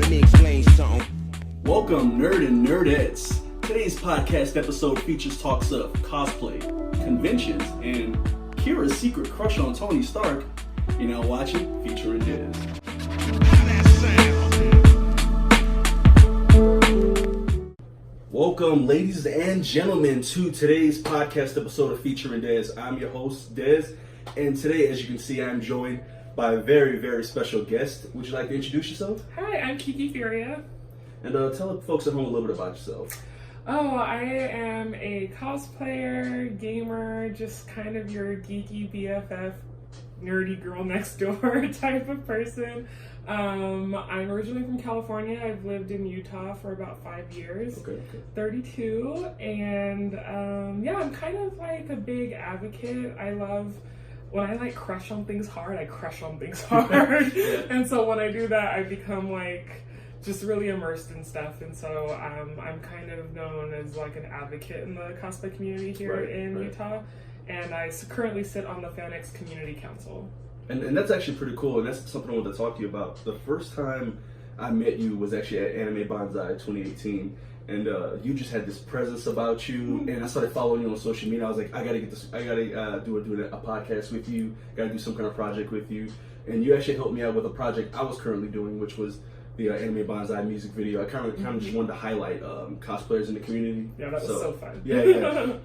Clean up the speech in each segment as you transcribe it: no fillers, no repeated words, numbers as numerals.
Let me explain something. Welcome, nerd and nerdettes. Today's podcast episode features talks of cosplay, conventions, and Kira's secret crush on Tony Stark. You're now watching FeaturingDez. Welcome, ladies and gentlemen, to today's podcast episode of FeaturingDez. I'm your host, Dez, and today, as you can see, I'm joined by a very, very special guest. Would you like to introduce yourself? Hi, I'm KiKi Furia. And tell the folks at home a little bit about yourself. Oh, I am a cosplayer, gamer, just kind of your geeky BFF, nerdy girl next door type of person. I'm originally from California. I've lived in Utah for about 5 years. Okay. 32, and yeah, I'm kind of like a big advocate. I love when I like crush on things hard, I crush on things hard. Yeah. And so when I do that, I become like just really immersed in stuff. And so I'm kind of known as like an advocate in the cosplay community here in Utah. And I currently sit on the FanX Community Council. And that's actually pretty cool, and that's something I wanted to talk to you about. The first time I met you was actually at Anime Bonsai 2018, and you just had this presence about you, and I started following you on social media. I was like, I gotta do a podcast with you, gotta do some kind of project with you, and you actually helped me out with a project I was currently doing, which was the Anime Bonsai music video. I kind of just wanted to highlight cosplayers in the community. Yeah, that was so fun. Yeah.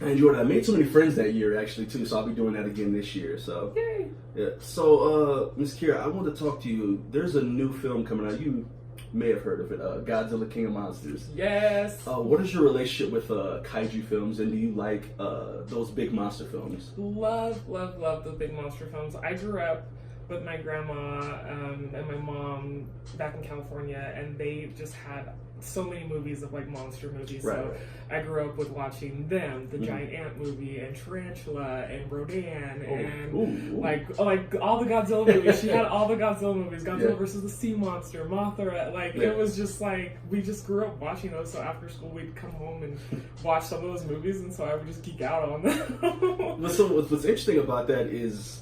I enjoyed it. I made so many friends that year, actually, too, so I'll be doing that again this year. So, yay! Yeah. So, Ms. Kira, I want to talk to you. There's a new film coming out. You may have heard of it, Godzilla King of Monsters. Yes! What is your relationship with kaiju films, and do you like those big monster films? Love the big monster films. I grew up with my grandma and my mom back in California, and they just had so many movies of like monster movies. Right. So I grew up with watching them, the Giant Ant movie, and Tarantula, and Rodan, and like all the Godzilla movies. She had all the Godzilla movies. Godzilla versus the Sea Monster, Mothra. Like it was just like we just grew up watching those. So after school we'd come home and watch some of those movies, and so I would just geek out on them. So what's interesting about that is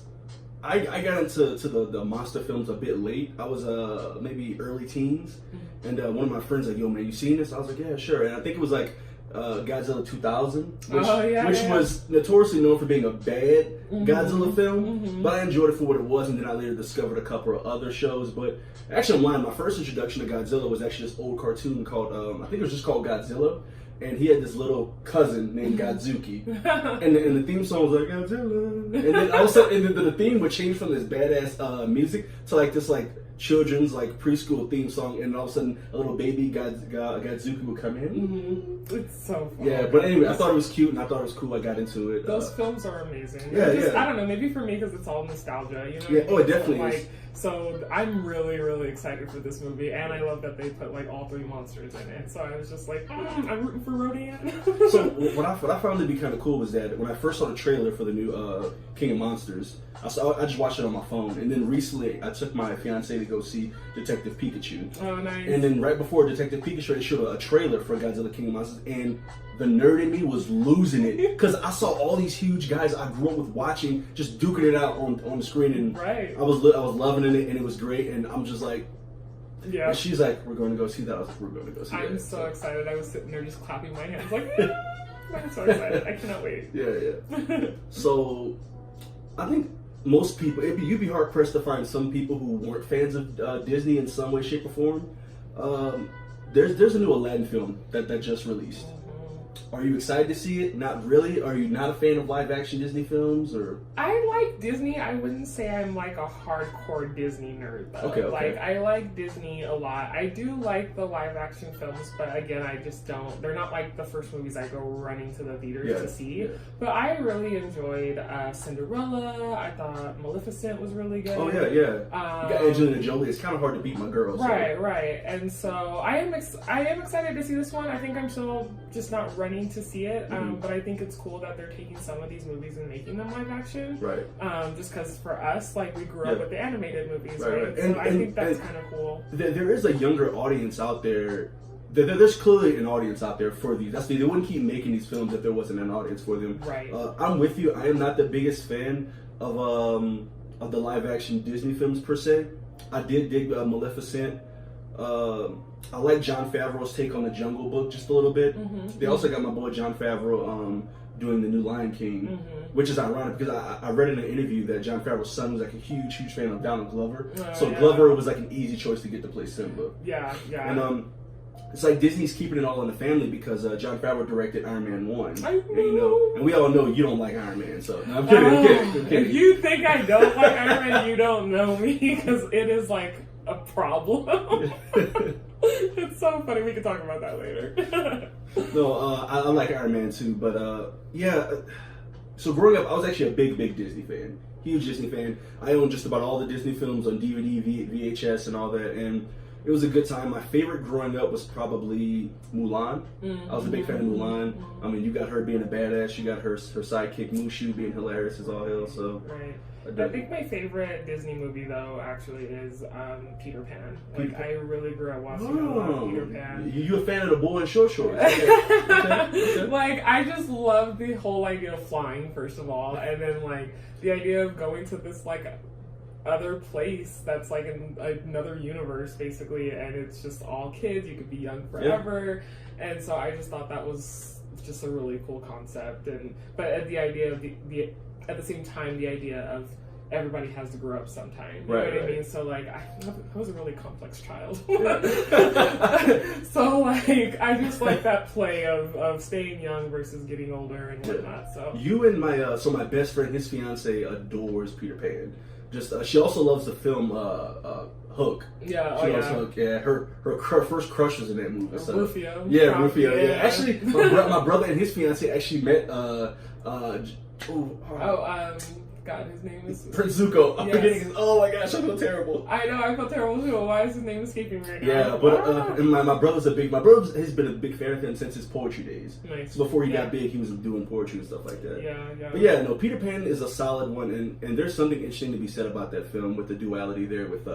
I got into the monster films a bit late. I was maybe early teens, and one of my friends like, yo man, you seen this? I was like, yeah, sure. And I think it was like Godzilla 2000, which was notoriously known for being a bad Godzilla film, but I enjoyed it for what it was, and then I later discovered a couple of other shows. But actually, I'm lying. My first introduction to Godzilla was actually this old cartoon called, I think it was just called Godzilla. And he had this little cousin named Godzuki, and the theme song was like Godzilla, and then also the theme would change from this badass music to like this like children's like preschool theme song, and all of a sudden a little baby Godzuki would come in. It's so fun. Yeah, but anyway, I thought it was cute and I thought it was cool. I got into it. Those films are amazing. Yeah. I don't know, maybe for me because it's all nostalgia, you know? Yeah, it definitely is. So I'm really, really excited for this movie, and I love that they put like all three monsters in it. So I was just like, I'm rooting for Rodan. So what I found to be kind of cool was that when I first saw the trailer for the new King of Monsters, I just watched it on my phone, and then recently I took my fiance to go see Detective Pikachu. Oh, nice. And then right before Detective Pikachu, they showed a trailer for Godzilla King of Monsters, and the nerd in me was losing it because I saw all these huge guys I grew up with watching just duking it out on the screen, and I was loving it, and it was great, and I'm just like, yeah. And she's like, we're going to go see that. I was like, we're going to go see that. I'm so excited. I was sitting there just clapping my hands like, I'm so excited. I cannot wait. Yeah. So I think most people, you'd be hard pressed to find some people who weren't fans of Disney in some way, shape, or form. There's a new Aladdin film that just released. Are you excited to see it? Not really. Are you not a fan of live action Disney films, or? I like Disney. I wouldn't say I'm like a hardcore Disney nerd though. Okay. Like I like Disney a lot. I do like the live action films, but again, I just don't. They're not like the first movies I go running to the theaters to see. Yeah. But I really enjoyed Cinderella. I thought Maleficent was really good. Oh yeah. You got Angelina Jolie. It's kind of hard to beat my girl. So. Right. And so I am excited to see this one. I think I'm still just not running to see it, but I think it's cool that they're taking some of these movies and making them live action. Right. Just because for us, like we grew up with the animated movies, right? So I think that's kind of cool. There is a younger audience out there. There's clearly an audience out there for these. They wouldn't keep making these films if there wasn't an audience for them. Right. I'm with you. I am not the biggest fan of the live action Disney films per se. I did dig Maleficent. I like Jon Favreau's take on the Jungle Book just a little bit. They also got my boy Jon Favreau doing the new Lion King, which is ironic because I read in an interview that Jon Favreau's son was like a huge fan of Donald Glover. So Glover was like an easy choice to get to play Simba. Yeah. And it's like Disney's keeping it all in the family because Jon Favreau directed Iron Man 1. And we all know you don't like Iron Man, so no, I'm kidding. If you think I don't like Iron Man, you don't know me, because it is like a problem. It's so funny. We can talk about that later. No, I like Iron Man too, but yeah. So growing up, I was actually a big Disney fan. Huge Disney fan. I own just about all the Disney films on DVD, VHS, and all that, and it was a good time. My favorite growing up was probably Mulan. I was a big fan of Mulan. I mean, you got her being a badass. You got her sidekick Mushu being hilarious as all hell. So right. I think my favorite Disney movie though actually is Peter Pan. Like I really grew up watching a lot of Peter Pan. You a fan of the boy in short shorts? Okay. Like I just love the whole idea of flying first of all, and then like the idea of going to this like other place that's like in another universe basically, and it's just all kids. You could be young forever, and so I just thought that was just a really cool concept. But at the idea of at the same time, the idea of everybody has to grow up sometime. You know what I mean? So like I was a really complex child. So like I just like that play of staying young versus getting older and whatnot. So you and my best friend, his fiance adores Peter Pan. Just she also loves the film Hook. Yeah, she loves Hook. Yeah, her first crush was in that movie. So. Rufio. Yeah, Rufio. Yeah. Actually, my brother and his fiance actually met. God, his name is Prince Zuko. I'm forgetting his. Oh my gosh, I feel terrible. I know, I feel terrible too. Why is his name escaping me right now? Yeah, but and my brother has been a big fan of him since his poetry days. Nice. So before he got big, he was doing poetry and stuff like that. Yeah. But yeah, no, Peter Pan is a solid one, and there's something interesting to be said about that film with the duality there with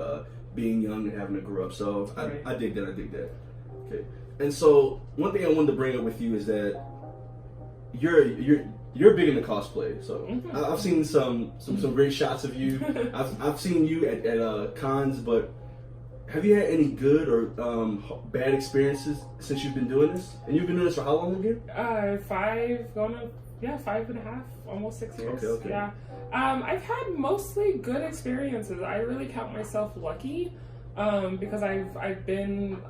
being young and having to grow up. So I dig that. Okay. And so one thing I wanted to bring up with you is that you're big into cosplay, so I've seen some great shots of you. I've seen you at cons, but have you had any good or bad experiences since you've been doing this? And you've been doing this for how long again? 5.5, almost 6 years. Okay. Yeah. I've had mostly good experiences. I really count myself lucky because I've been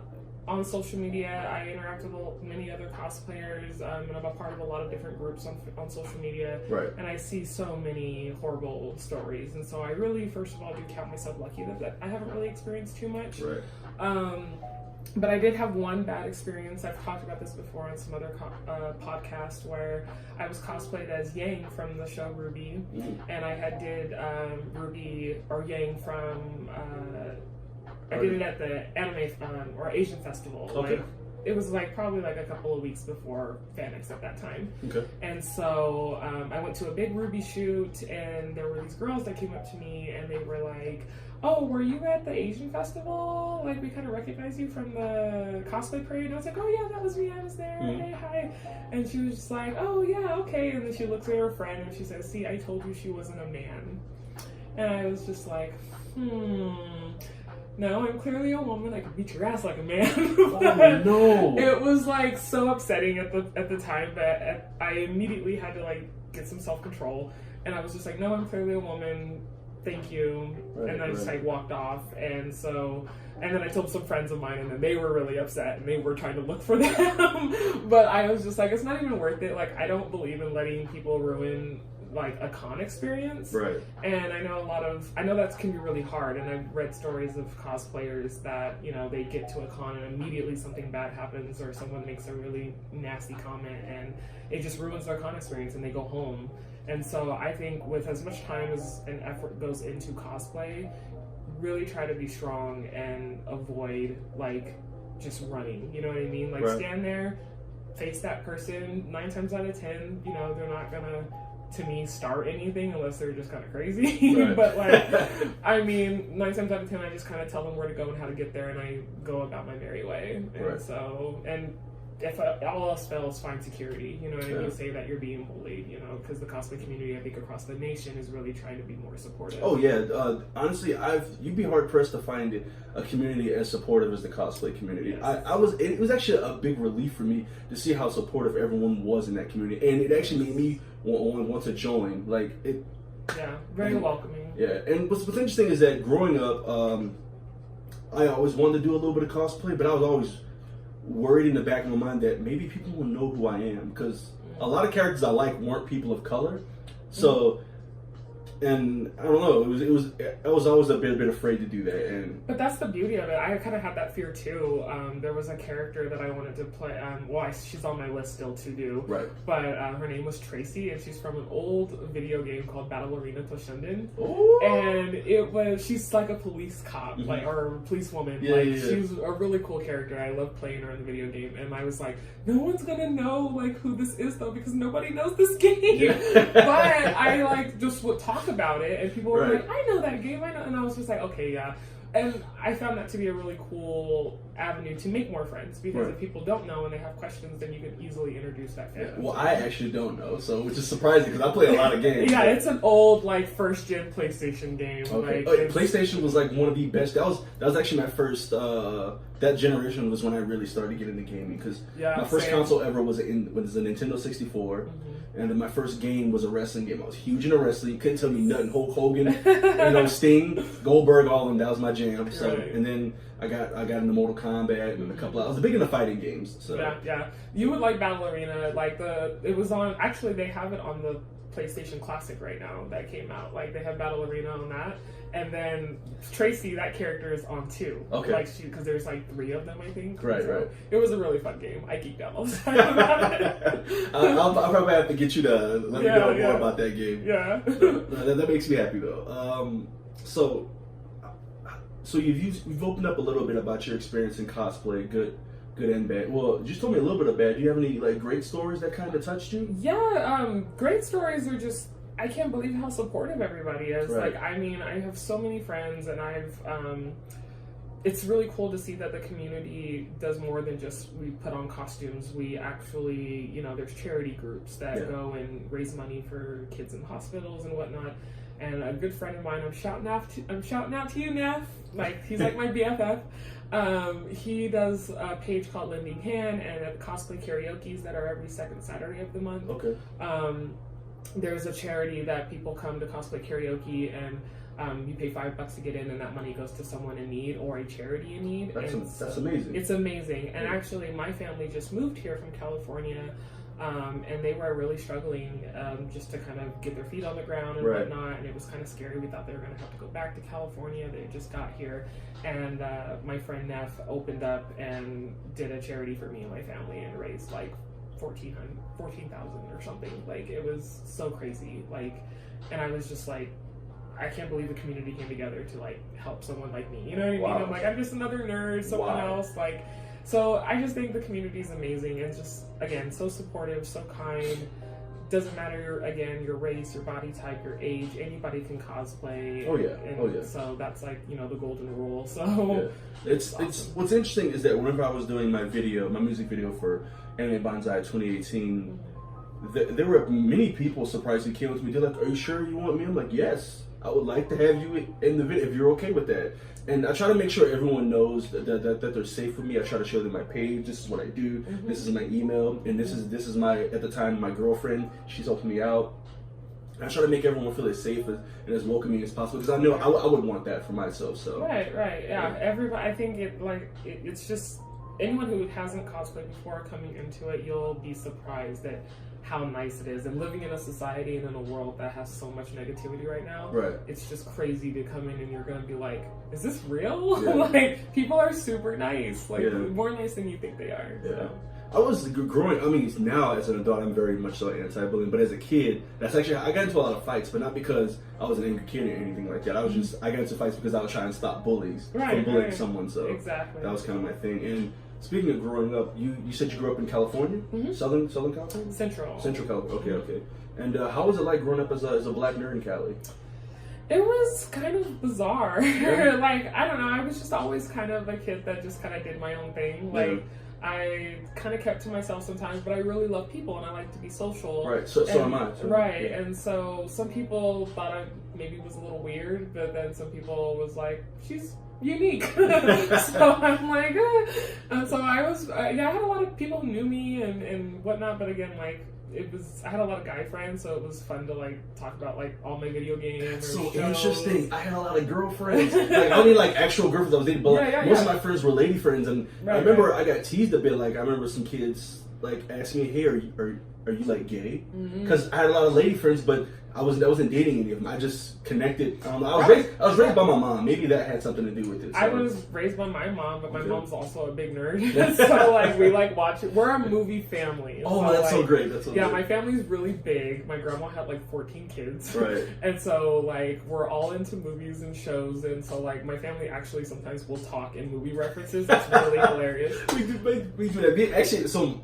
on social media. I interact with many other cosplayers, and I'm a part of a lot of different groups on social media. Right. And I see so many horrible stories, and so I really, first of all, do count myself lucky that I haven't really experienced too much. Right. But I did have one bad experience. I've talked about this before on some other podcast where I was cosplayed as Yang from the show Ruby, and I did Ruby or Yang from. I did it at the anime or Asian festival. Okay. Like, it was like probably like a couple of weeks before FanX at that time. Okay. And so I went to a big Ruby shoot, and there were these girls that came up to me, and they were like, "Oh, were you at the Asian festival? Like, we kind of recognize you from the cosplay parade." And I was like, "Oh yeah, that was me. I was there. Hey, hi." And she was just like, "Oh yeah, okay." And then she looks at her friend and she says, "See, I told you she wasn't a man." And I was just like, No, I'm clearly a woman. I can beat your ass like a man. Oh no! It was like so upsetting at the time that I immediately had to like get some self-control, and I was just like, no, I'm clearly a woman. Thank you. Right, and I just like walked off, and then I told some friends of mine, and then they were really upset, and they were trying to look for them. But I was just like, it's not even worth it. Like, I don't believe in letting people ruin like a con experience. Right. And I know that can be really hard, and I've read stories of cosplayers that, you know, they get to a con and immediately something bad happens or someone makes a really nasty comment and it just ruins their con experience and they go home. And so I think with as much time as an effort goes into cosplay, really try to be strong and avoid like just running, you know what I mean? Like stand there, face that person. 9 times out of 10, you know, they're not gonna, to me, start anything unless they're just kind of crazy. Right. But like, I mean, 9 times out of 10, I just kind of tell them where to go and how to get there, and I go about my merry way. And so, and if all else fails, find security. You know what I mean? Say that you're being bullied. You know, because the cosplay community, I think, across the nation is really trying to be more supportive. Oh yeah, honestly, you'd be hard pressed to find a community as supportive as the cosplay community. Yes. It was actually a big relief for me to see how supportive everyone was in that community, and it actually made me want to join. Like it. Yeah, very welcoming. Yeah, and what's interesting is that growing up, I always wanted to do a little bit of cosplay, but I was always worried in the back of my mind that maybe people will know who I am, because a lot of characters I like weren't people of color. So, and I don't know, I was always a bit afraid to do that. But that's the beauty of it. I kind of had that fear too. There was a character that I wanted to play. She's on my list still to do. Right. But her name was Tracy, and she's from an old video game called Battle Arena Toshinden. Ooh. And she's like a police cop, like, or a policewoman. She's a really cool character. I love playing her in the video game, and I was like, no one's gonna know like who this is though, because nobody knows this game. But I like just would talk about it, and people were like, I know that game, I know, and I was just like, okay, yeah. And I found that to be a really cool avenue to make more friends, because if people don't know and they have questions, then you can easily introduce that fan. Well, I actually don't know, so which is surprising because I play a lot of games. Yeah, it's an old like first gen PlayStation game. Okay. Like, PlayStation was like one of the best. That was actually my first. That generation was when I really started getting into gaming, because my first console ever was a Nintendo 64. And then my first game was a wrestling game. I was huge into wrestling. You couldn't tell me nothing. Hulk Hogan, Sting, Goldberg, all of them. That was my jam. So, and then I got into Mortal Kombat and a couple. I was big into fighting games. So yeah. You would like Battle Arena. Like it was on. Actually, they have it on the PlayStation Classic right now. That came out. Like they have Battle Arena on that. And then Tracy, that character is on too. Okay. Like because there's like 3 of them, I think. Right. It was a really fun game. I geeked out all the time about it. I'll probably have to get you to let me know more about that game. Yeah. That makes me happy though. So you've opened up a little bit about your experience in cosplay, good and bad. Well, just told me a little bit of bad. Do you have any like great stories that kind of touched you? Yeah. Great stories are just. I can't believe how supportive everybody is. Right. Like, I mean, I have so many friends, and it's really cool to see that the community does more than just we put on costumes. We actually, there's charity groups that go and raise money for kids in hospitals and whatnot. And a good friend of mine, I'm shouting out to you, Neff. Like, he's like my BFF. He does a page called Lending Hand and cosplay karaoke's that are every second Saturday of the month. Okay. There's a charity that people come to cosplay karaoke, and you pay $5 to get in, and that money goes to someone in need or a charity in need. That's amazing. It's amazing. And actually, my family just moved here from California, and they were really struggling just to kind of get their feet on the ground and whatnot. And it was kind of scary. We thought they were going to have to go back to California. They just got here, and my friend Neff opened up and did a charity for me and my family and raised like $14,000 or something. Like, it was so crazy. Like, and I was just like, I can't believe the community came together to like help someone like me. You know what I mean? I'm like, I'm just another nerd, someone else. Like, so I just think the community is amazing, and just again so supportive, so kind. Doesn't matter your race, your body type, your age. Anybody can cosplay. Oh yeah. So that's like the golden rule. So it's what's interesting is that whenever I was doing my music video for Anime Bonsai 2018, there were many people surprisingly came up to me. They're like, "Are you sure you want me?" I'm like, "Yes, I would like to have you in the video if you're okay with that." And I try to make sure everyone knows that they're safe with me. I try to show them my page. This is what I do. This is my email, and this is my, at the time, my girlfriend. She's helping me out. And I try to make everyone feel as safe and as welcoming as possible, because I know I would want that for myself. So right, yeah. Everybody, I think it's just anyone who hasn't cosplayed before coming into it, you'll be surprised at how nice it is. And living in a society and in a world that has so much negativity right now, it's just crazy to come in and you're gonna be like, is this real? Like, people are super nice, like more nice than you think they are. So. I was growing, now as an adult I'm very much so anti-bullying, but as a kid, that's actually, I got into a lot of fights, but not because I was an angry kid or anything like that. I got into fights because I was trying to stop bullies from bullying someone, so that was kind of my thing. And speaking of growing up, you said you grew up in California? Southern California? Central California, okay. And how was it like growing up as a black nerd in Cali? It was kind of bizarre. Yeah. Like, I don't know, I was just always kind of a kid that just kind of did my own thing. Like, I kind of kept to myself sometimes, but I really love people and I like to be social. Right, so am I. Right, and so some people thought I maybe was a little weird, but then some people was like, she's unique. So I'm like, and so I was, I had a lot of people who knew me and whatnot, but again, like, I had a lot of guy friends, so it was fun to like talk about like all my video games. That's so shows. interesting. I had a lot of girlfriends. Like, I don't mean like actual girlfriends I was dating, but like, most of my friends were lady friends, and I remember I got teased a bit. Like I remember some kids like asking me, "Hey, are you like gay?" Because I had a lot of lady friends, but I wasn't dating any of them. I just connected. I was raised by my mom. Maybe that had something to do with it. So. I was raised by my mom, but my mom's also a big nerd. So like we like watch it. We're a movie family. Oh, so, that's like, so great. That's so great. my family's really big. My grandma had like 14 kids. Right. And so like we're all into movies and shows, and so like my family actually sometimes will talk in movie references. It's really hilarious. We do that. Actually, so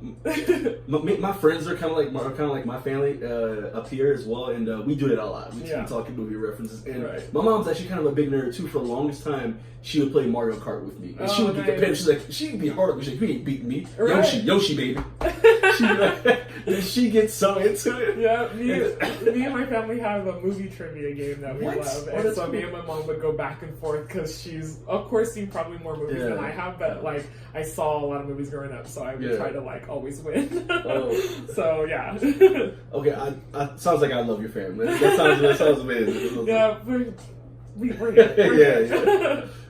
my friends are kind of like my family up here as well, and we do that a lot. We talk in movie references, and my mom's actually kind of a big nerd too. For the longest time, she would play Mario Kart with me, and she would get the pen. She's like, she'd be hard. She's like, you ain't beating me, Yoshi baby. She gets so into it. Yeah, me and my family have a movie trivia game that we love, and so me and my mom would go back and forth because she's of course seen probably more movies than I have, but like I saw a lot of movies growing up, so I would try to like always win. So yeah. Okay, sounds like I love your family. That sounds amazing. Yeah, we're good.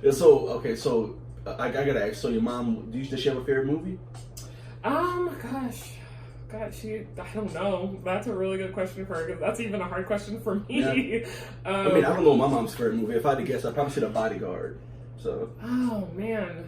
Yeah. So I gotta ask. So your mom, does she have a favorite movie? Gosh, I don't know. That's a really good question for her, because that's even a hard question for me. Yeah. I mean, I don't know my mom's favorite movie. If I had to guess, I'd probably say The Bodyguard. So. Oh man,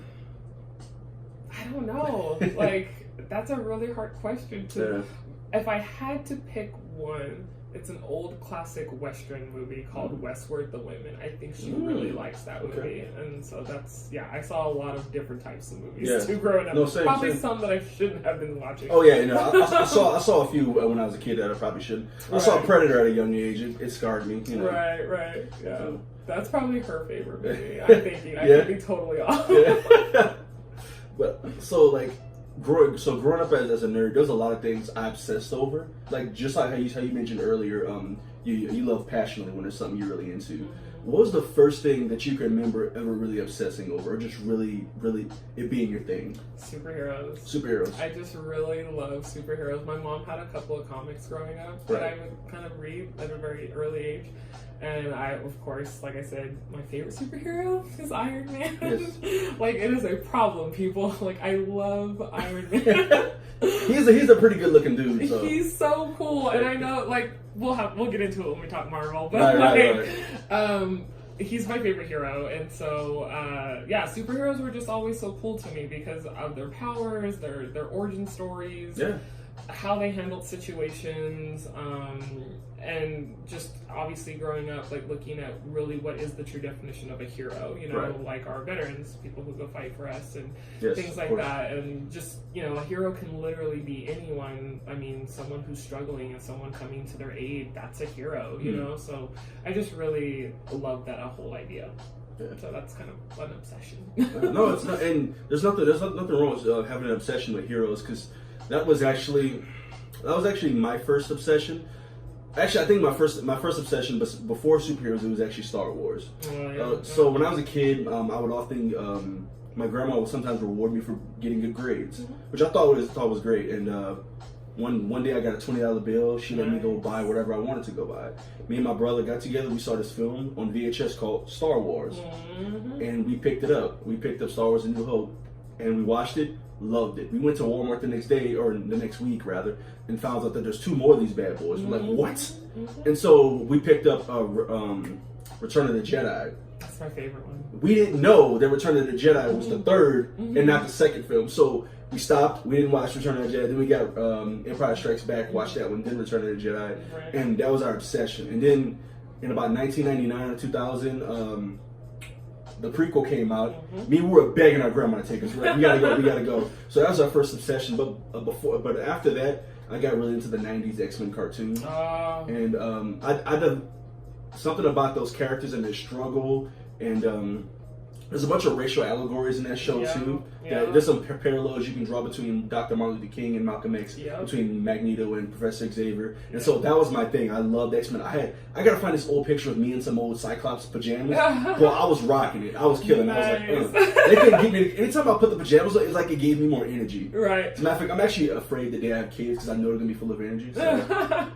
I don't know. Like, that's a really hard question to. If I had to pick one, it's an old classic Western movie called Westward the Women. I think she really likes that movie. And so that's, I saw a lot of different types of movies too growing up. No, same. Some that I shouldn't have been watching. Oh yeah, I saw a few when I was a kid that I probably shouldn't. I saw Predator at a young age. It scarred me. You know? Right. Yeah. So. That's probably her favorite movie. I'm thinking. I could be totally off. But so like. Growing up as a nerd, there's a lot of things I obsessed over. Like just like how you mentioned earlier, you love passionately when there's something you're really into. What was the first thing that you can remember ever really obsessing over, or just really it being your thing? Superheroes. I just really love superheroes. My mom had a couple of comics growing up that I would kind of read at a very early age. And I, of course, like I said, my favorite superhero is Iron Man. Yes. Like, it is a problem, people. Like, I love Iron Man. He's a pretty good looking dude. So. He's so cool, and I know, like, we'll get into it when we talk Marvel, but he's my favorite hero, and so superheroes were just always so cool to me because of their powers, their origin stories, how they handled situations, and just obviously growing up, like looking at really what is the true definition of a hero, you know, like our veterans, people who go fight for us and things like that. And just, you know, a hero can literally be anyone. I mean, someone who's struggling and someone coming to their aid, that's a hero, you know? So I just really love that whole idea. Yeah. So that's kind of an obsession. No, it's not, and there's nothing wrong with having an obsession with heroes, because that was actually my first obsession. Actually, I think my first obsession, but before superheroes, it was actually Star Wars. So when I was a kid, I would often, my grandma would sometimes reward me for getting good grades, which I thought was great. And one day I got a $20 bill. She let me go buy whatever I wanted to go buy. Me and my brother got together. We saw this film on VHS called Star Wars, and we picked it up. We picked up Star Wars: A New Hope, and we watched it. Loved it. We went to Walmart the next day, or the next week rather, and found out that there's 2 more of these bad boys. We're like, what? And so we picked up Return of the Jedi. That's my favorite one. We didn't know that Return of the Jedi was the third and not the second film. So we stopped. We didn't watch Return of the Jedi. Then we got Empire Strikes Back, watched that one, then Return of the Jedi. And that was our obsession. And then in about 1999 or 2000, the prequel came out. We were begging our grandma to take us. We gotta go. So that was our first obsession. But after that, I got really into the '90s X-Men cartoon, and I did something about those characters and their struggle, and There's a bunch of racial allegories in that show too. Yeah. There's some parallels you can draw between Dr. Martin Luther King and Malcolm X, between Magneto and Professor Xavier. And so that was my thing. I loved X-Men. I gotta find this old picture of me in some old Cyclops pajamas. Well, I was rocking it. I was killing it. I was like, they couldn't give me. Anytime I put the pajamas on, it's like it gave me more energy. Right. As a matter of fact, I'm actually afraid that they have kids because I know they're gonna be full of energy. So,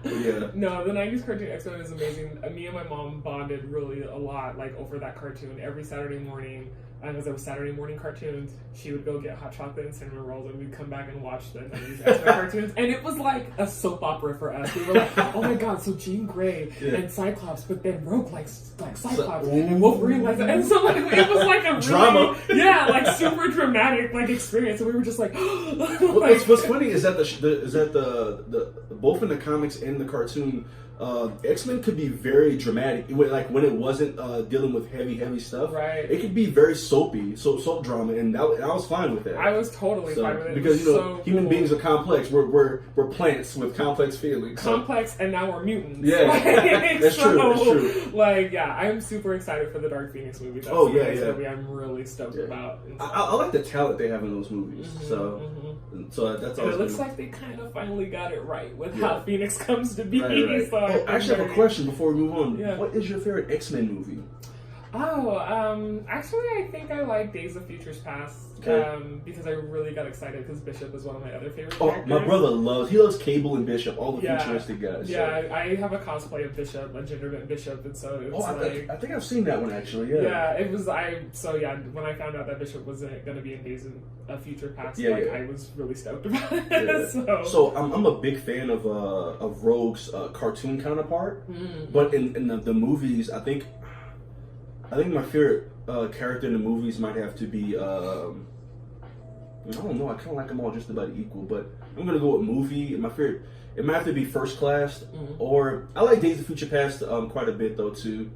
yeah. No, the 90s cartoon X-Men is amazing. Me and my mom bonded really a lot, like over that cartoon every Saturday morning. Because there were Saturday morning cartoons, she would go get hot chocolate and cinnamon rolls, and we'd come back and watch the 90s X-Men cartoons. And it was like a soap opera for us. We were like, oh my god, so Jean Grey and Cyclops, but then Rogue like Cyclops, and Wolverine like that. And so like, it was like a really, drama. Yeah, like super dramatic like experience. And we were just like, what's funny is that the both in the comics and the cartoon, X-Men could be very dramatic. Like when it wasn't dealing with heavy stuff, right? It could be very soapy, soap drama, and I was fine with that. I was totally fine with it because human beings are complex. We're plants with complex feelings. Complex, and now we're mutants. Yeah, that's true. That's true. Like, yeah, I'm super excited for the Dark Phoenix movie. That's movie I'm really stoked about. I like the talent they have in those movies. So that's all. It looks like they kind of finally got it right with how Phoenix comes to be. Right. So I actually have a question before we move on. Yeah. What is your favorite X-Men movie? Actually, I think I like Days of Futures Past because I really got excited because Bishop is one of my other favorite characters. My brother loves Cable and Bishop, all the futuristic guys. Yeah, so. I have a cosplay of Bishop, a gender bent Bishop, and so it's I think I've seen that one actually. Yeah. Yeah, it was when I found out that Bishop wasn't going to be in Days of Future Past, I was really stoked about it. Yeah. So I'm a big fan of Rogue's cartoon counterpart, but in the movies, I think my favorite character in the movies might have to be, I don't know, I kind of like them all just about equal, but I'm going to go with movie. My favorite, it might have to be First Class, or I like Days of Future Past quite a bit though too.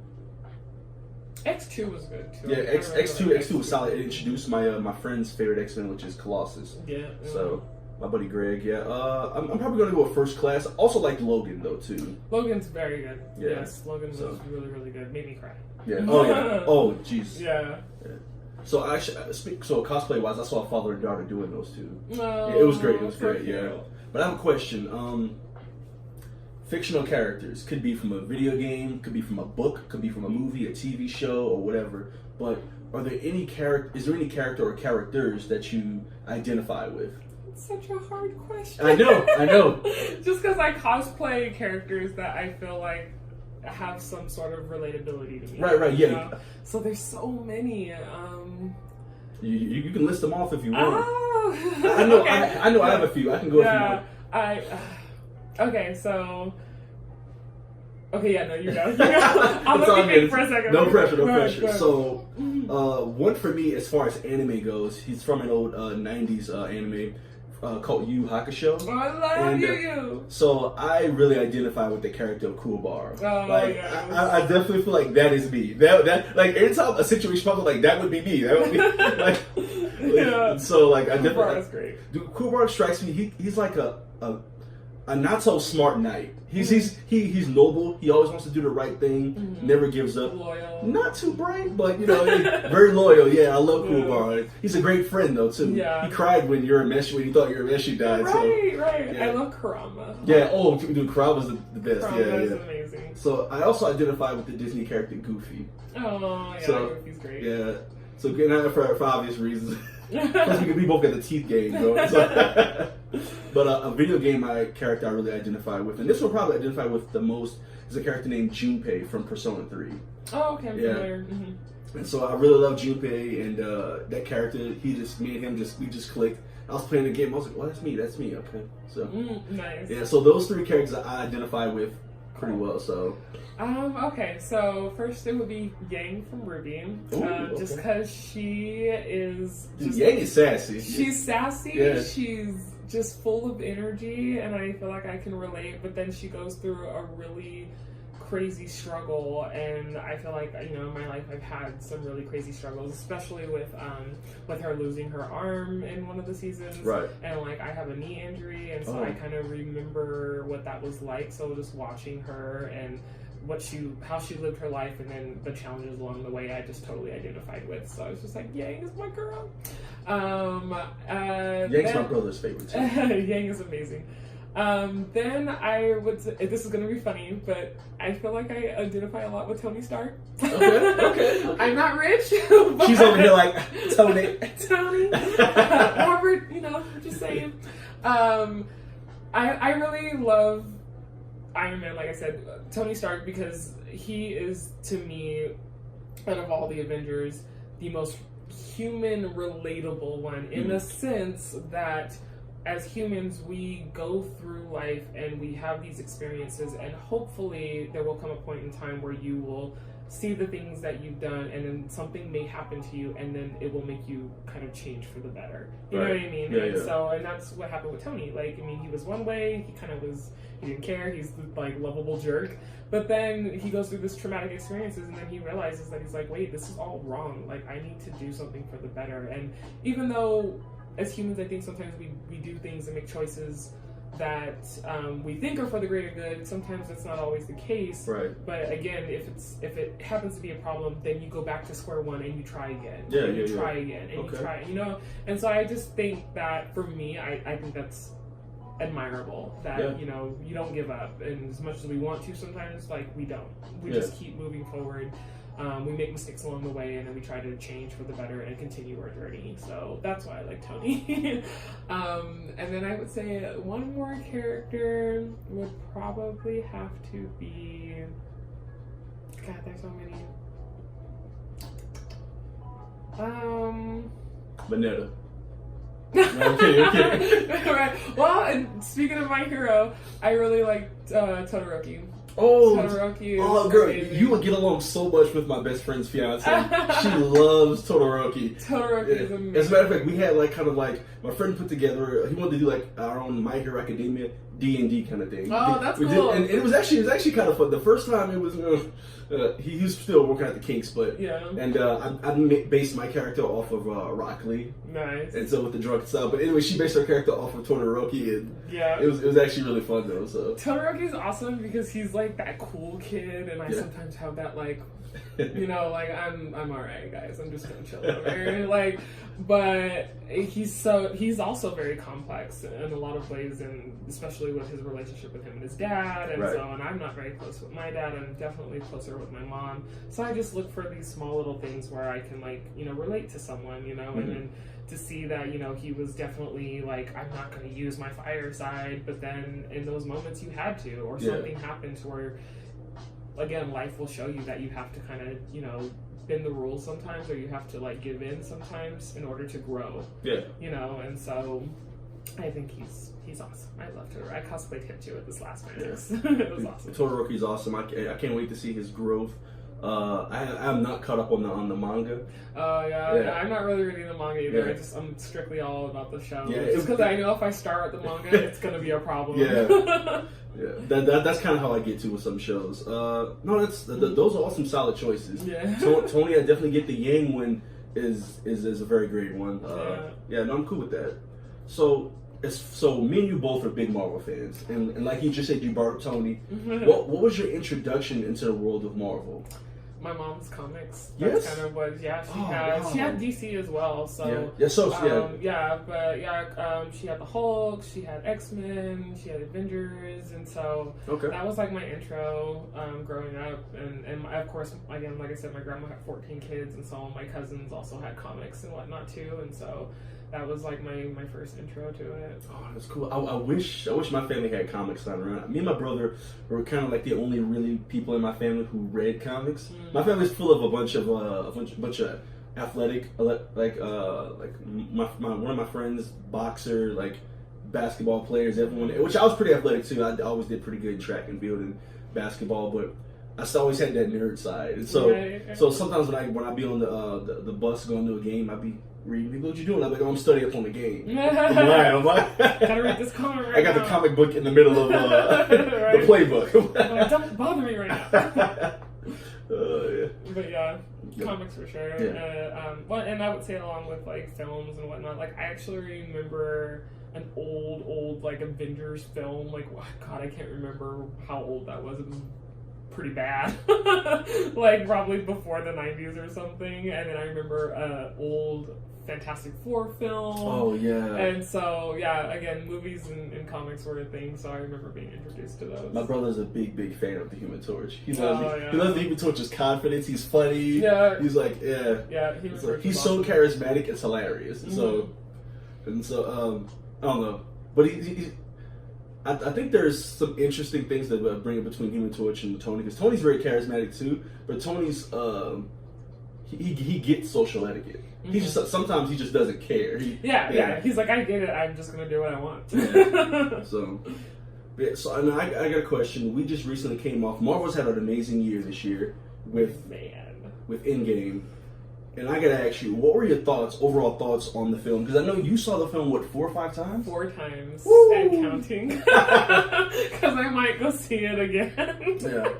X2 was good too. Yeah, X2 was solid. It introduced my friend's favorite X-Men, which is Colossus. Yeah. So, my buddy Greg, I'm probably going to go with First Class. Also like Logan though too. Logan's very good. Yeah. Yes, Logan was really, really good. Made me cry. Yeah. Oh yeah. Oh jeez. Yeah. So cosplay wise, I saw a father and daughter doing those two. Oh, yeah, it was great. It was great. Yeah. But I have a question. Fictional characters could be from a video game, could be from a book, could be from a movie, a TV show, or whatever. But are there any Is there any character or characters that you identify with? It's such a hard question. I know. Just because I cosplay characters that I feel like have some sort of relatability to me. Right, yeah. You know? So there's so many. You can list them off if you want. Oh, I know. Okay. I know. I have a few. I can go if you want. Okay, so. Okay, yeah, no, you go. I'm looking think for a second. No pressure. So, one for me, as far as anime goes, he's from an old 90s anime called Yu Hakusho. Oh, I love you. So, I really identify with the character of Kuwabara. Oh, I definitely feel like that is me. That like, every time a situation pops up, like, that would be me. That would be, like, yeah. So, like, I definitely. Kuwabara's great. Dude, Kuwabara strikes me, he's like a not so smart knight. He's noble. He always wants to do the right thing. Never gives up. Loyal. Not too bright, but very loyal. Yeah, I love Kuwabara. He's a great friend though too. Yeah. He cried when you thought Urameshi died. Right. Yeah. I love Kurama. Yeah. Oh, dude, Kurama's the best. Kurama is amazing. So I also identify with the Disney character Goofy. Oh yeah, so, Goofy's great. Yeah. So getting out for obvious reasons. Plus, we both got the teeth game, though. So, but a video game character I really identify with, and this one probably identify with the most, is a character named Junpei from Persona 3. Oh, okay, I'm familiar. And so I really love Junpei, and that character, me and him we just clicked. I was playing the game, I was like, well, that's me, okay. So, nice. Yeah, so those three characters I identify with pretty well, so. Okay, so first it would be Yang from RWBY, just because she is. Yang is sassy. She's sassy. Yeah. She's just full of energy, and I feel like I can relate. But then she goes through a really crazy struggle, and I feel like in my life I've had some really crazy struggles, especially with her losing her arm in one of the seasons, right? And like I have a knee injury, and so I kind of remember what that was like. So just watching her and how she lived her life, and then the challenges along the way I just totally identified with. So I was just like, Yang is my girl. Yang's my brother's favorite too. Yang is amazing. Then I would say, this is going to be funny, but I feel like I identify a lot with Tony Stark. Okay. I'm not rich. But She's over here like, Tony. Robert, just saying. I really love Iron Man, like I said, Tony Stark, because he is, to me, out of all the Avengers, the most human, relatable one, in the sense that as humans, we go through life and we have these experiences, and hopefully there will come a point in time where you will see the things that you've done, and then something may happen to you, and then it will make you kind of change for the better. You know what I mean? And that's what happened with Tony. Like, I mean, he was one way, he didn't care, he's the, like, lovable jerk. But then he goes through this traumatic experiences, and then he realizes that he's like, wait, this is all wrong. Like, I need to do something for the better. And even though, as humans, I think sometimes we do things and make choices that we think are for the greater good. Sometimes that's not always the case. Right. But again, if it happens to be a problem, then you go back to square one and you try again. You try again and you try. And so I just think that for me, I think that's admirable that you don't give up, and as much as we want to sometimes, like, we don't. We just keep moving forward. We make mistakes along the way, and then we try to change for the better and continue our journey. So that's why I like Tony. And then I would say one more character would probably have to be... God, there's so many. Vanetta. No, I'm kidding. Right. Well, and speaking of my hero, I really liked Todoroki. Oh, girl, amazing. you would get along so much with my best friend's fiance. She loves Todoroki. Todoroki is amazing. As a matter of fact, we had my friend put together. He wanted to do like our own My Hero Academia D&D kind of thing. Oh, that's cool. And it was actually kind of fun. The first time it was. He was still working at the kinks, but and I based my character off of Rock Lee. Nice. And so with the drunk stuff, but anyway, she based her character off of Todoroki, and it was actually really fun though. So Todoroki's awesome because he's like that cool kid, and I sometimes have that like, like I'm alright, guys. I'm just gonna chill over here, like. But he's also very complex in a lot of ways, and especially with his relationship with him and his dad, and and I'm not very close with my dad. I'm definitely closer with my mom. So I just look for these small little things where I can relate to someone, and then to see that he was definitely like, I'm not going to use my fire side, but then in those moments you had to, or something happened to where, again, life will show you that you have to kind of bend the rules sometimes, or you have to like give in sometimes in order to grow. And so I think he's awesome. I loved her. I cosplayed him too at this last minute. It was awesome. Todoroki's awesome. I can't wait to see his growth. I'm not caught up on the manga. I'm not really reading the manga either. I'm strictly all about the show. Just because I know if I start with the manga, it's gonna be a problem. That's kind of how I get to with some shows. No, those are all some solid choices. Tony, I definitely get the Yang one is a very great one. I'm cool with that. So me and you both are big Marvel fans, and like you just said, you brought up Tony. What was your introduction into the world of Marvel? My mom's comics. That's kind of what. She had DC as well. So she had the Hulk. She had X-Men. She had Avengers, and so that was like my intro growing up. And of course, again, like I said, my grandma had 14 kids, and so my cousins also had comics and whatnot too, and so. That was like my first intro to it. Oh, that's cool. I wish my family had comics on around. Me and my brother were kind of like the only really people in my family who read comics. My family's full of a bunch of athletic, like one of my friends, boxer, like basketball players. Everyone, which I was pretty athletic too. I always did pretty good in track and field and basketball, but I still always had that nerd side. And so sometimes when I be on the bus going to a game, I'd be reading. What you doing? I'm like, I'm studying up on the game. I'm like, gotta read this comic right I got now. the comic book in the middle of the playbook. Like, don't bother me right now. But comics for sure. And I would say along with like films and whatnot. Like I actually remember an old like Avengers film. Like God, I can't remember how old that was. It was pretty bad, like probably before the 90s or something. And then I remember old Fantastic Four film. Oh yeah. And so yeah, again, movies and comics were a thing. So I remember being introduced to those. My brother's a big fan of the Human Torch. He loves yeah. He loves the Human Torch's confidence. He's funny. Yeah. He's like he's so charismatic. It's hilarious. Mm-hmm. So I don't know, but I think there's some interesting things that bring it between Human Torch and Tony, because Tony's very charismatic too, but Tony's he gets social etiquette. Mm-hmm. He just sometimes he just doesn't care. He's like, I get it. I'm just gonna do what I want. So and I got a question. We just recently came off. Marvel's had an amazing year this year with Endgame. And I gotta ask you, what were your overall thoughts on the film? Because I know you saw the film, 4 or 5 times? 4 times. Woo! And counting. Because I might go see it again. Yeah.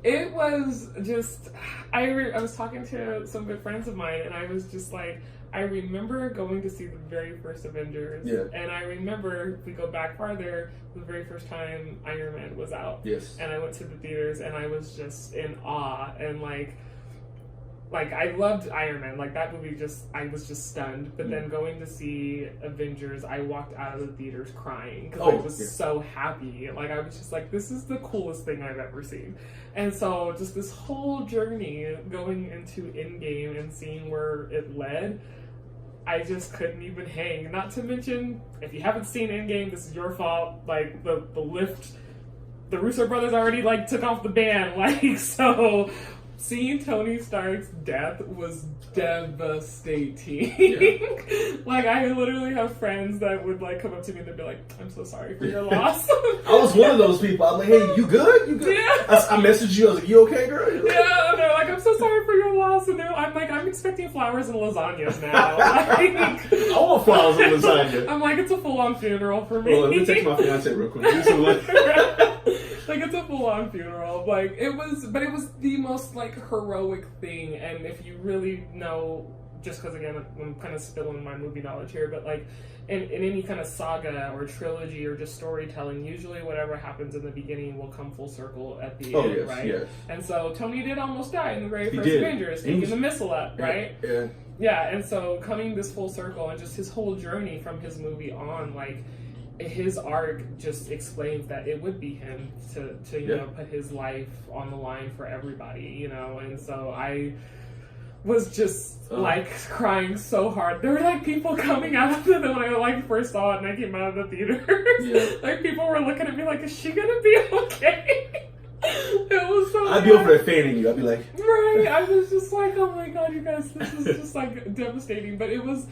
It was just, I was talking to some good friends of mine, and I was just like, I remember going to see the very first Avengers. Yeah. And I remember, if we go back farther, the very first time Iron Man was out. Yes. And I went to the theaters, and I was just in awe, and like I loved Iron Man. Like that movie, I was just stunned. But then going to see Avengers, I walked out of the theaters crying because I was so happy. Like I was just like, this is the coolest thing I've ever seen. And so just this whole journey going into Endgame and seeing where it led, I just couldn't even hang. Not to mention, if you haven't seen Endgame, this is your fault. Like the lift, the Russo brothers already like took off the band. Like so. Seeing Tony Stark's death was devastating. Yeah. Like I literally have friends that would like come up to me and they'd be like, "I'm so sorry for your loss." I was one of those people. I'm like, "Hey, you good? You good?" Yeah. I messaged you. I was like, "You okay, girl?" Like, yeah. They're like, "I'm so sorry for your loss," and I'm like, "I'm expecting flowers and lasagnas now." Like, I want flowers and lasagna. I'm like, it's a full-on funeral for me. Well, let me text my fiance real quick. Like it's a full-on funeral. Like it was the most like heroic thing. And if you really know, just because again I'm kind of spilling my movie knowledge here, but like in any kind of saga or trilogy or just storytelling, usually whatever happens in the beginning will come full circle at the end, yes, right? Yes. And so Tony did almost die in the very first Avengers, taking the missile up, right? Yeah. Yeah, and so coming this full circle and just his whole journey from his movie on, like his arc just explains that it would be him to you know put his life on the line for everybody, you know. And so I was just like crying so hard. There were like people coming out of it when I like first saw it and I came out of the theater. Yeah. Like people were looking at me like, is she gonna be okay? It was so I'd be over there fanning you. I'd be like, right. I was just like, oh my god, you guys, this is just like devastating. But it was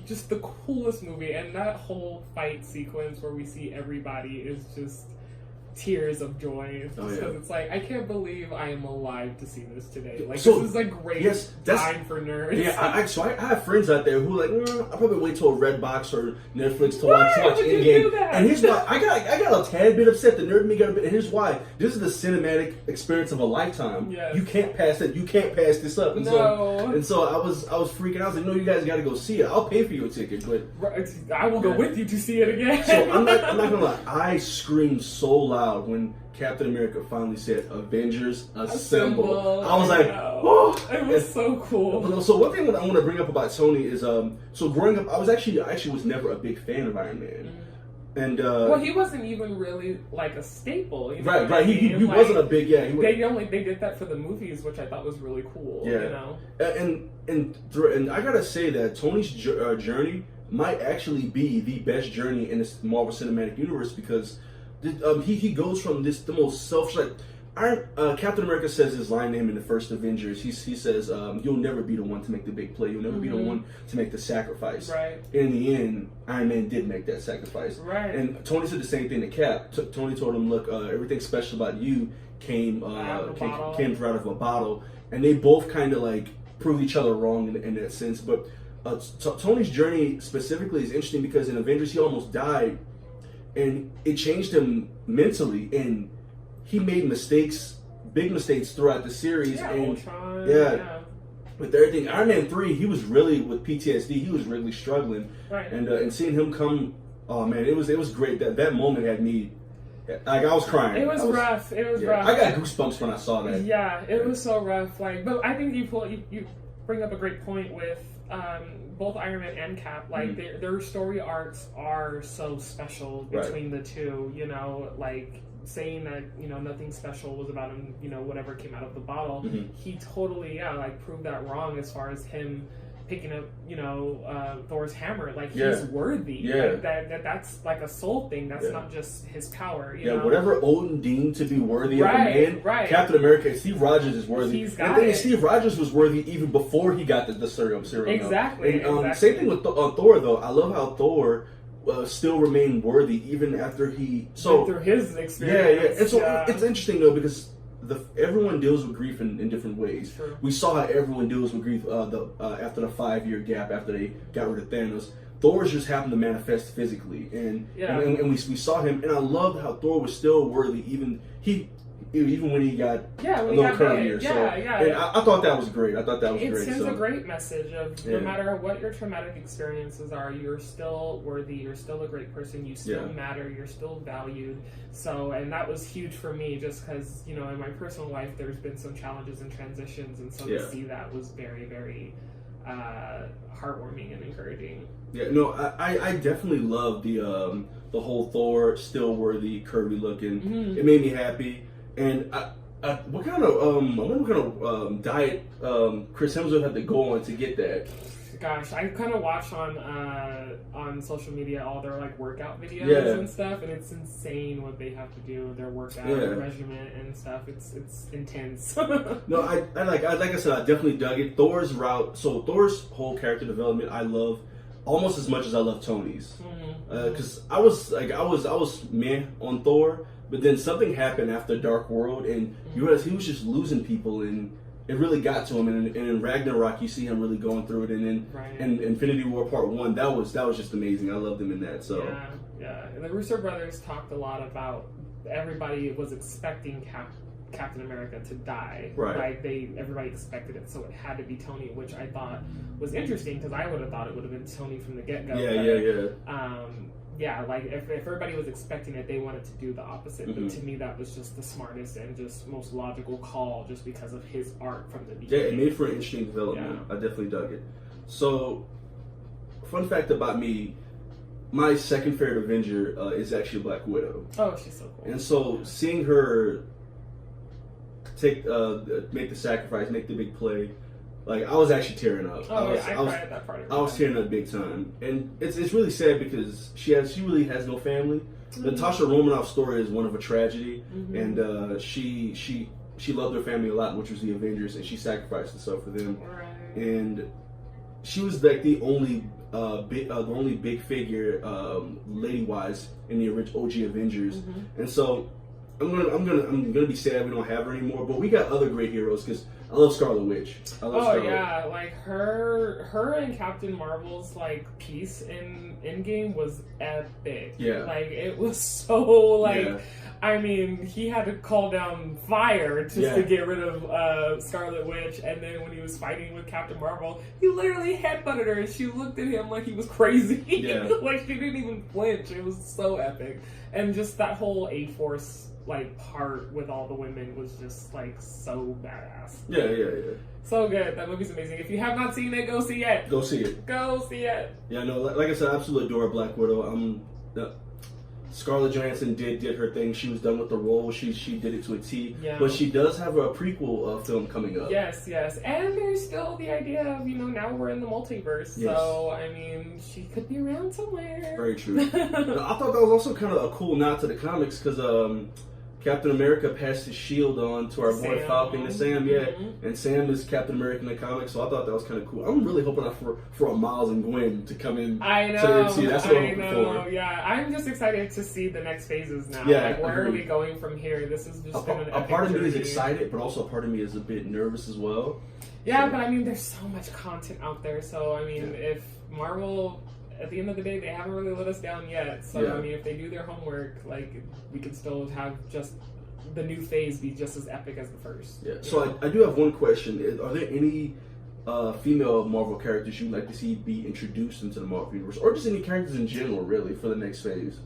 just the coolest movie, and that whole fight sequence where we see everybody is just tears of joy. Because it's like, I can't believe I am alive to see this today. Like this is a great time for nerds. Yeah, I have friends out there who like, I'll probably wait till Redbox or Netflix to watch Endgame. And here's why I got a tad bit upset. The nerd me got a bit, and here's why. This is the cinematic experience of a lifetime. Yes. You can't pass it. You can't pass this up. And so I was freaking out. I was like, no, you guys got to go see it. I'll pay for your ticket, but I will go with you to see it again. So I'm not gonna lie. I screamed so loud when Captain America finally said "Avengers Assemble." I was like, "Oh!" It was so cool. So one thing that I want to bring up about Tony is, so growing up, I actually was never a big fan of Iron Man, and well, he wasn't even really like a staple. You know right. He like, wasn't a big They did that for the movies, which I thought was really cool. Yeah, you know, and I gotta say that Tony's journey might actually be the best journey in this Marvel Cinematic Universe, because he goes from the most selfish. Captain America says his line to him in the first Avengers. He says, "You'll never be the one to make the big play. You'll never be the one to make the sacrifice." Right. In the end, Iron Man did make that sacrifice. Right. And Tony said the same thing to Cap. Tony told him, "Look, everything special about you came out of a bottle." And they both kind of like proved each other wrong in that sense. But Tony's journey specifically is interesting because in Avengers he almost died. And it changed him mentally, and he made big mistakes throughout the series. Yeah, and Ultron, with everything, Iron Man 3, he was really with PTSD. He was really struggling, right. And seeing him come, oh man, it was great. That moment had me Like, I was crying. It was rough. It was rough. I got goosebumps when I saw that. Yeah, it was so rough. Like, but I think you bring up a great point with both Iron Man and Cap. Like, their story arcs are so special between the two. You know, like saying that nothing special was about him. Whatever came out of the bottle, he totally proved that wrong as far as him picking up, Thor's hammer. Like, he's worthy. Yeah. Like, that's like a soul thing. That's not just his power. You know? Whatever Odin deemed to be worthy of a man, Captain America, Steve Rogers is worthy. He's got it. Steve Rogers was worthy even before he got the serum. Exactly. And, same thing with Thor, though. I love how Thor still remained worthy even after he... through his experience. And so it's interesting, though, because everyone deals with grief in different ways. True. We saw how everyone deals with grief after the 5-year gap after they got rid of Thanos. Thor's just happened to manifest physically, and we saw him, and I loved how Thor was still worthy even when he got a little curvier. And I thought that was great. I thought that was great. It sends a great message of no matter what your traumatic experiences are, you're still worthy, you're still a great person, you still matter, you're still valued. So, and that was huge for me just because, in my personal life, there's been some challenges and transitions, and so to see that was very, very heartwarming and encouraging. Yeah, no, I definitely love the whole Thor still worthy, curvy looking. It made me happy. And what kind of diet Chris Hemsworth had to go on to get that? Gosh, I kind of watch on social media all their workout videos and stuff, and it's insane what they have to do, their workout regimen and stuff. It's intense. No, like I said, I definitely dug it. Thor's route. So Thor's whole character development, I love almost as much as I love Tony's. Because I was meh on Thor. But then something happened after Dark World, and you realize he was just losing people, and it really got to him. And in Ragnarok, you see him really going through it, and then in Infinity War Part 1, that was just amazing. I loved him in that. So yeah. And the Russo brothers talked a lot about everybody was expecting Captain America to die. Right. Like everybody expected it, so it had to be Tony, which I thought was interesting because I would have thought it would have been Tony from the get go. Yeah, like if everybody was expecting it, they wanted to do the opposite. But to me, that was just the smartest and just most logical call, just because of his art from the beginning. Yeah, it made for an interesting development. I definitely dug it. So, fun fact about me: my second favorite Avenger is actually Black Widow. Oh, she's so cool. And so, seeing her make the sacrifice, make the big play. Like, I was actually tearing up. I cried at that part. I was tearing up big time, and it's really sad because she really has no family. Natasha Romanoff's story is one of a tragedy, and she loved her family a lot, which was the Avengers, and she sacrificed herself for them. Right. And she was like the only big figure, lady wise, in the original OG Avengers, and so I'm gonna be sad we don't have her anymore. But we got other great heroes because I love Scarlet Witch. Yeah, like her and Captain Marvel's piece in Endgame was epic. Yeah, like it was so I mean, he had to call down fire just to get rid of Scarlet Witch, and then when he was fighting with Captain Marvel, he literally headbutted her, and she looked at him like he was crazy. Yeah. Like she didn't even flinch. It was so epic, and just that whole A-Force part with all the women was just so badass. Yeah. So good. That movie's amazing. If you have not seen it, go see it. Go see it. Go see it. Yeah, no, like I said, I absolutely adore Black Widow. Scarlett Johansson did her thing. She was done with the role. She did it to a T. Yeah. But she does have a prequel film coming up. Yes. And there's still the idea of, now we're in the multiverse. Yes. So, I mean, she could be around somewhere. Very true. I thought that was also kind of a cool nod to the comics because Captain America passed his shield on to our boy Falcon and Sam, and Sam is Captain America in the comics, so I thought that was kind of cool. I'm really hoping for a Miles and Gwen to come in. I know, to the MCU. That's what I'm hoping for. Yeah, I'm just excited to see the next phases now. Yeah, where are we going from here? This is just a part of me is excited, but also a part of me is a bit nervous as well. Yeah, but I mean, there's so much content out there. So I mean, if Marvel, at the end of the day, they haven't really let us down yet. So I mean, if they do their homework, we could still have just the new phase be just as epic as the first. Yeah. So I do have one question. Are there any female Marvel characters you'd like to see be introduced into the Marvel universe, or just any characters in general, really, for the next phase?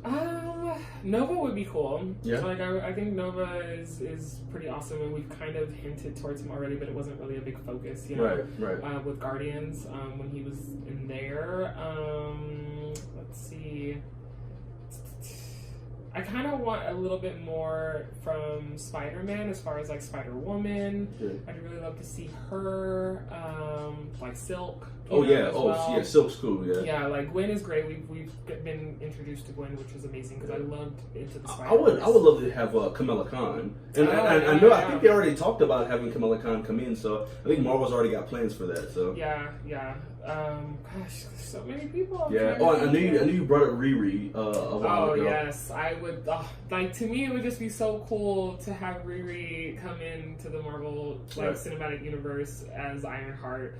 Nova would be cool. Yeah. Like I think Nova is pretty awesome, and we've kind of hinted towards him already, but it wasn't really a big focus, you know. Right. With Guardians, when he was in there. Let's see. I kind of want a little bit more from Spider-Man as far as like Spider-Woman. Yeah. I'd really love to see her, like Silk. Yeah, Silk's cool. Yeah, like Gwen is great. We've been introduced to Gwen, which was amazing because I loved Into the Spider. I would love to have Kamala Khan, and I think they already talked about having Kamala Khan come in, so I think Marvel's already got plans for that. So yeah. Gosh, so many people. Yeah. Oh, I knew you brought up Riri a while ago. Oh yes, I would. Like to me, it would just be so cool to have Riri come into the Marvel cinematic universe as Ironheart.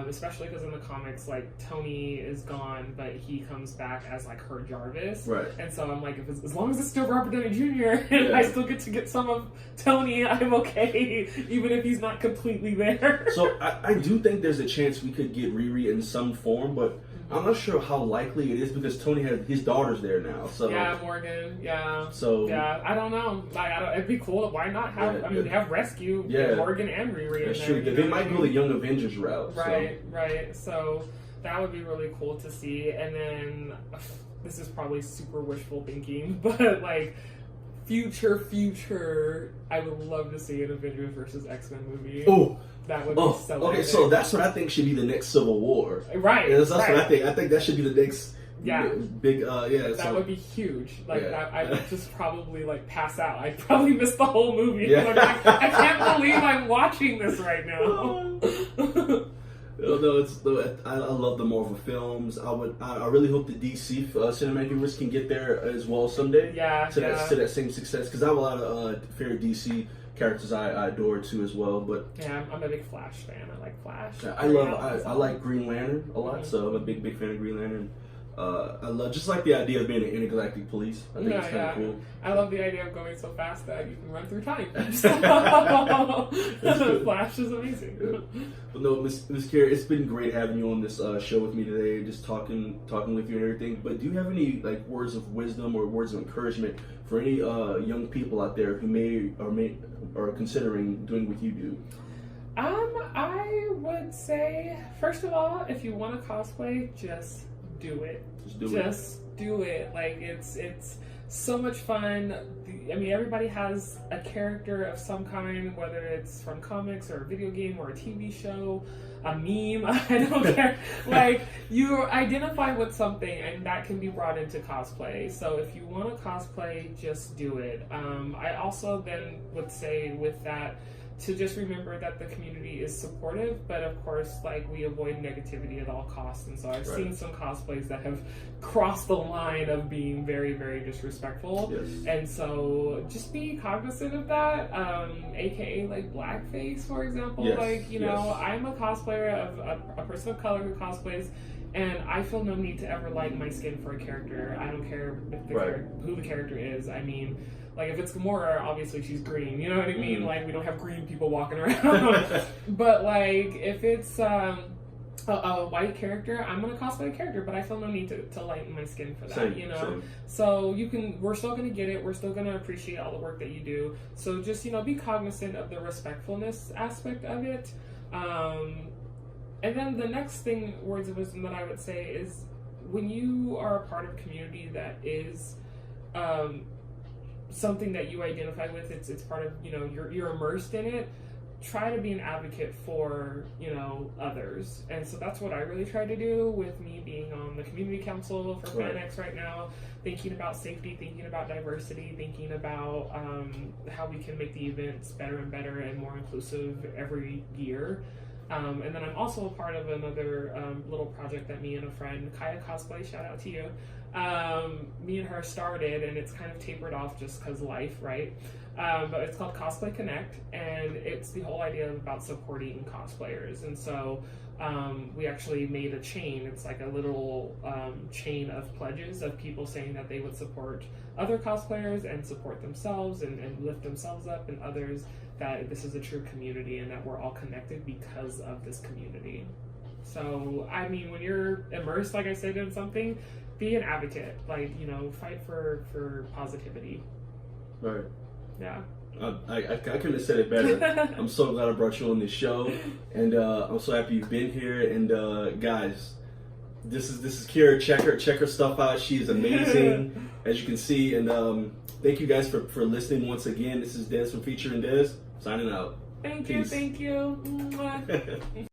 Especially because in the comics, like Tony is gone, but he comes back as like her Jarvis. Right. And so I'm like, as long as it's still Robert Downey Jr. and I still get to get some of Tony, I'm okay, even if he's not completely there. So I do think there's a chance we could get Riri in some form, but I'm not sure how likely it is because Tony has his daughter's there now. So yeah, Morgan. Yeah. So yeah, I don't know. Like, it'd be cool. Why not have? I mean, have Rescue Morgan and Riri. That's true. They might go the Young Avengers route. Right. So that would be really cool to see. And then this is probably super wishful thinking, but like future, I would love to see an Avengers versus X-Men movie. Oh. That would be so okay, so that's what I think should be the next Civil War. Right. That's what I think. I think that should be the next big that would be huge. Like I would just probably like pass out. I'd probably miss the whole movie. Yeah. Like, I can't believe I'm watching this right now. I love the Marvel films. I really hope the DC cinematic universe can get there as well someday. To that same success, because I have a lot of favorite DC characters I adore too as well. But yeah, I'm a big Flash fan. I like Flash. I like Green Lantern a lot, so I'm a big fan of Green Lantern. I love just like the idea of being an intergalactic police. I think it's kind of cool. I love the idea of going so fast that you can run through time. Flash is amazing. Yeah. But no, Miss Kara, it's been great having you on this show with me today, just talking with you and everything. But do you have any like words of wisdom or words of encouragement for any young people out there who may or considering doing what you do? I would say, first of all, if you want to cosplay, just do it. Just do it. Like it's so much fun. I mean, everybody has a character of some kind, whether it's from comics or a video game or a TV show, a meme. I don't care. Like you identify with something, and that can be brought into cosplay. So if you want to cosplay, just do it. I also then would say with that, to just remember that the community is supportive, but of course, like, we avoid negativity at all costs. And so I've seen some cosplays that have crossed the line of being very, very disrespectful. Yes. And so just be cognizant of that, aka like blackface, for example. Yes. Like, you know, I'm a cosplayer of a person of color who cosplays, and I feel no need to ever lighten my skin for a character. I don't care if who the character is. I mean, like, if it's Gamora, obviously she's green, you know what I mean? Like, we don't have green people walking around. But, like, if it's a white character, I'm going to cosplay a character, but I feel no need to lighten my skin for that, you know? So we're still going to get it. We're still going to appreciate all the work that you do. So just, you know, be cognizant of the respectfulness aspect of it. And then the next thing, words of wisdom that I would say is, when you are a part of a community that is something that you identify with, it's part of, you know, you're immersed in it, try to be an advocate for, you know, others. And so that's what I really try to do with me being on the community council for FanX right now, thinking about safety, thinking about diversity, thinking about how we can make the events better and better and more inclusive every year. And then I'm also a part of another little project that me and a friend, Kaya Cosplay, shout out to you, me and her started, and it's kind of tapered off just because life, right? But it's called Cosplay Connect, and it's the whole idea about supporting cosplayers. And so we actually made a chain. It's like a little chain of pledges of people saying that they would support other cosplayers and support themselves and lift themselves up, and others that this is a true community and that we're all connected because of this community. So, I mean, when you're immersed, like I said, in something, be an advocate. Like, you know, fight for positivity. Right. Yeah. I couldn't have said it better. I'm so glad I brought you on this show, and I'm so happy you've been here. And guys, this is Kira. Check her stuff out. She is amazing, as you can see. And thank you guys for listening once again. This is Dez from FeaturingDez signing out. Thank Peace. you. Mwah.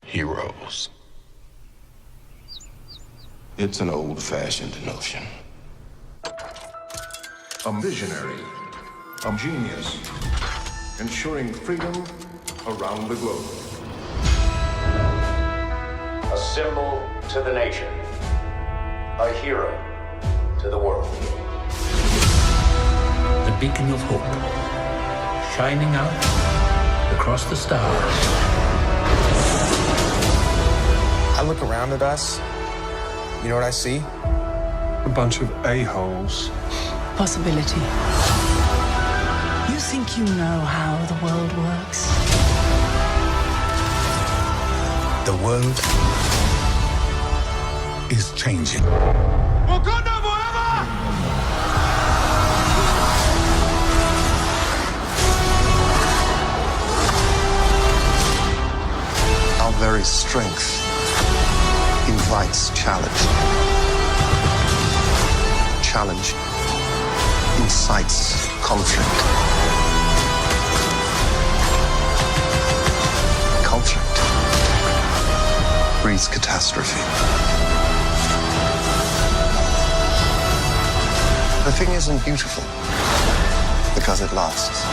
Heroes. It's an old-fashioned notion. A visionary, a genius, ensuring freedom around the globe. A symbol to the nation, a hero to the world. The beacon of hope, shining out across the stars. I look around at us, you know what I see? A bunch of a-holes. Possibility. You think you know how the world works? The world is changing. Wakanda forever! Our very strength invites challenge. Challenge incites conflict. Conflict breeds catastrophe. The thing isn't beautiful because it lasts.